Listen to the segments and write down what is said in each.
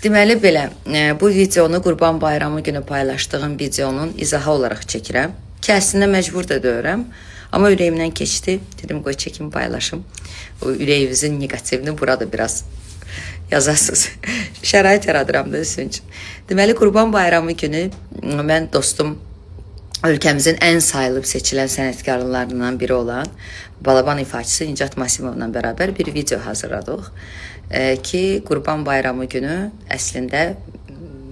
Deməli belə, bu videonu Qurban Bayramı günü paylaşdığım videonun izahı olaraq çəkirəm. Ki, əslində məcbur da deyirəm. Amma ürəyimdən keçdi. Dedim, qoy çəkim paylaşım. O ürəyinizin negativini burada biraz yazasınız. Şərait yaradıram da sizin üçün. Deməli, Qurban Bayramı günü mən dostum, ölkəmizin ən sayılıb seçilən sənətkarlarından biri olan Balaban ifaçısı Nicat Masimovla bərabər bir video hazırladıq. Ki, Qurban Bayramı günü əslində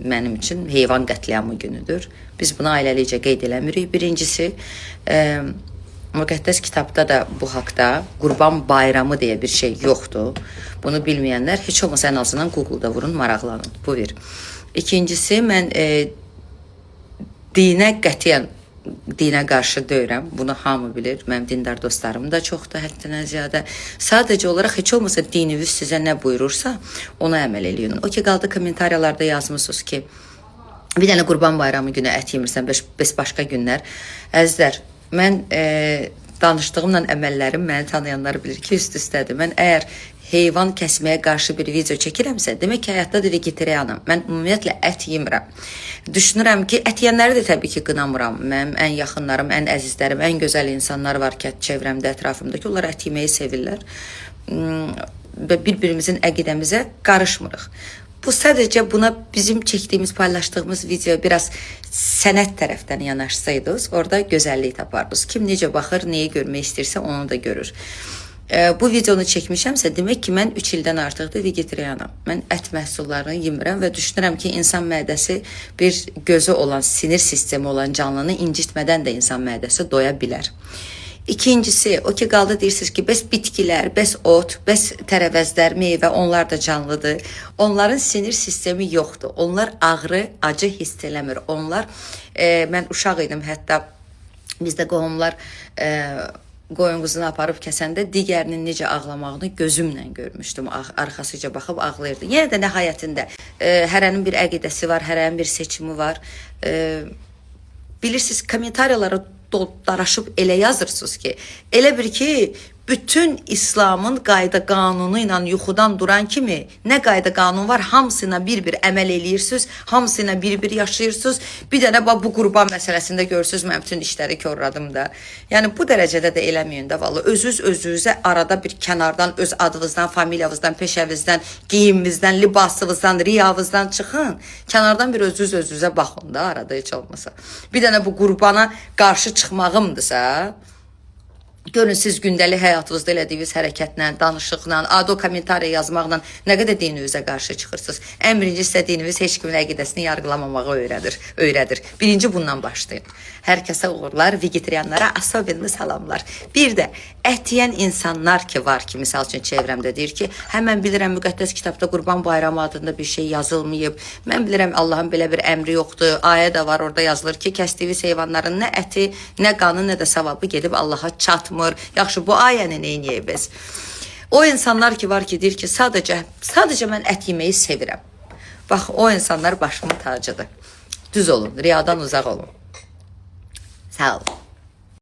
mənim üçün heyvan qətliamı günüdür. Biz bunu ailəlicə qeyd eləmirik. Birincisi, müqəddəs kitabda da bu haqda Qurban Bayramı deyə bir şey yoxdur. Bunu bilməyənlər heç olmasa ən azından Google-da vurun, maraqlanın. Bu bir. İkincisi, mən dinə qarşı deyirəm. Bunu hamı bilir. Mənim dindar dostlarım da çoxdur, həddindən ziyadə. Sadəcə olaraq heç olmasa dininiz sizə nə buyurursa, ona əməl eləyin. O ki, qaldı kommentariyalarda yazmışsınız ki, bir dənə Qurban Bayramı günü ət yemirsən, bəs başqa günlər. Əzizlər, mən danışdığımla əməllərim məni tanıyanlar bilir ki, üst-üstədir. Mən əgər heyvan kəsməyə qarşı bir video çəkirəmsə, demək ki, həyatda da vegetarianım. Mən ümumiyyətlə ət yemirəm. Düşünürəm ki, ət yeyənləri də təbii ki, qınamıram. Mənim ən yaxınlarım, ən əzizlərim, ən gözəl insanlar var ki, çevrəmdə, ətrafımda ki, onlar ət yeməyi sevirlər. Və bir-birimizin əqidəmizə qarışmırıq. Bu sadəcə buna bizim çəkdiyimiz, paylaşdığımız video biraz sənət tərəfdən yanaşsaydınız, orada gözəllik tapardınız. Kim necə baxır, neyi görmək istəyirsə, onu da görür. Bu videonu çəkmişəmsə, demək ki, mən 3 ildən artıqdır vegetarianam. Mən ət məhsullarını yemirəm və düşünürəm ki, insan mədəsi bir gözü olan, sinir sistemi olan canlını incitmədən də insan mədəsi doya bilər. İkincisi, o ki, qaldı deyirsiniz ki, bəs bitkilər, bəs ot, bəs tərəvəzlər, meyvə, onlar da canlıdır. Onların sinir sistemi yoxdur. Onlar ağrı, acı hiss eləmir. Onlar, mən uşaq idim, hətta bizdə qohumlar qoyun quzunu aparıb kəsəndə digərinin necə ağlamağını gözümlə görmüşdüm. Arxasıca baxıb ağlayırdı. Yenə də nəhayətində hərənin bir əqidəsi var, hərənin bir seçimi var. Bilirsiniz, kommentariyalara daraşıb elə yazırsınız ki, elə bir ki, bütün İslamın qayda qanunu ilə yuxudan duran kimi nə qayda qanun var, hamısına bir-bir əməl eləyirsiniz, hamısına bir-bir yaşayırsınız. Bir dənə bu qurban məsələsində görürsünüz, mən bütün işləri körradım da. Yəni, bu dərəcədə də eləməyin də, vallahi. Özünüzə arada bir kənardan, öz adınızdan, familiyavızdan, peşəvizdən, geyimimizdən, libasınızdan, riyavızdan çıxın. Kənardan bir özünüzə baxın da, arada heç olmasa. Bir dənə bu qurbana qarşı çıxmağımdırsa, görün, siz gündəlik həyatınızda elədiyiniz hərəkətlə, danışıqla, ado kommentariya yazmaqla nə qədər dininizə qarşı çıxırsınız. Ən birinci istədiyiniz heç kimin əqidəsini yargılamamağı öyrədir. Birinci bundan başlayın. Hər kəsə uğurlar, vegetarianlara asobenli salamlar. Bir də ət yeyən insanlar ki var ki, misal üçün çevrəmdə deyir ki, mən bilirəm müqəddəs kitabda Qurban Bayramı adında bir şey yazılmayıb. Mən bilirəm Allahın belə bir əmri yoxdur. Ayə də var, orada yazılır ki, kəsdiyiniz heyvanların nə əti, nə qanı, nə də savabı gedib Allaha çatmır. Yaxşı, bu ayəni neyniyək biz? O insanlar ki var ki, deyir ki, sadəcə mən ət yeməyi sevirəm. Bax, o insanlar başımın tacıdır. Düz olun, riyadan uzaq olun. Sağ olun.